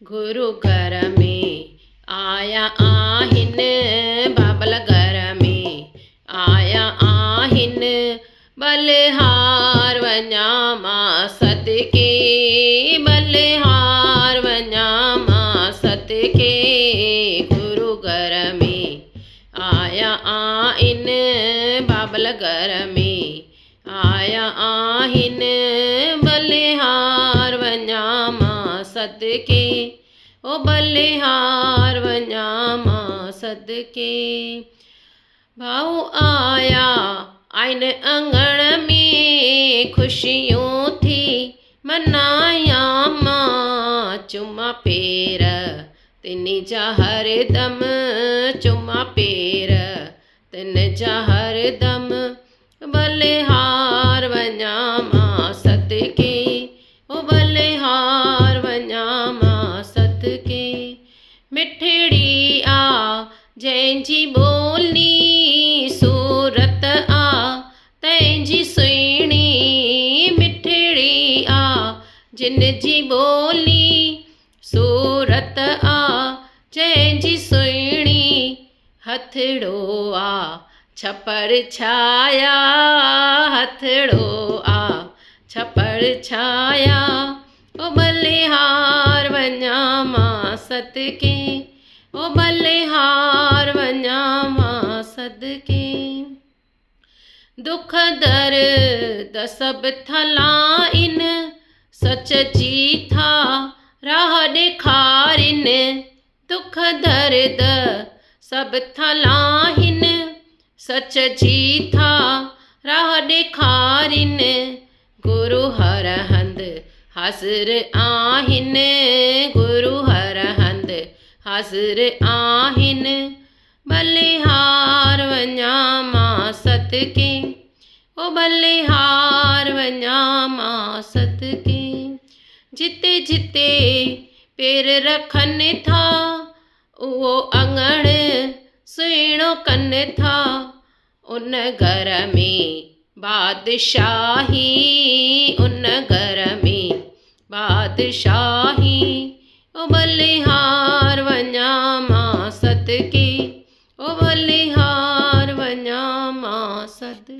गुरु घर में आया आहिनि, बाबल घर में आया आहिनि। बलिहार वञा मां सदके, बलिहार वञा मां सदके। गुरु घर में आया आहिनि, बाबल घर में आया आहिनि। बलिहार वञा मां सदके, ओ बलिहार वञा मां सदके। भाऊ आया आहिनि अंगण में, ख़ुशियूं थी मनाया मां। चुमा पेर तिन जा हरदम, चुमा पेर तिन जा हरदम। बलिहार वञा मां सदके, ओ बलिहार वञा मां सदके। मिठड़ी आ जंहिंजी ॿोली, सूरत आ तंहिंजी सुहिणी। मिठड़ी आ जिन जी ॿोली, सूरत आ जंहिंजी सुहिणी। हथड़ो आ छपर छाया, हथड़ो आ छपर छाया। ओ बलिहार वञा मां सदके, ओ बलिहार वञा मां सदके। दुख दर्द सभु थलाइनि, सच जी था राह ॾेखारिनि। दुख दर्द सभु थलाइनि, सच जी था राह ॾेखारिनि। गुरु हर हंधि हाज़िर आहिनि, गुरु हर हंधि हाज़िर आहिनि। बलिहार वञा मां सदके, ओ बलिहार वञा मां सदके। जिते जिते पेर रखनि था, उहो अंगण सुहिणो कनि था। उन घर में बादशाही, उन घर में बादशाही। ओ बलिहार वञा मां सदके, ओ बलिहार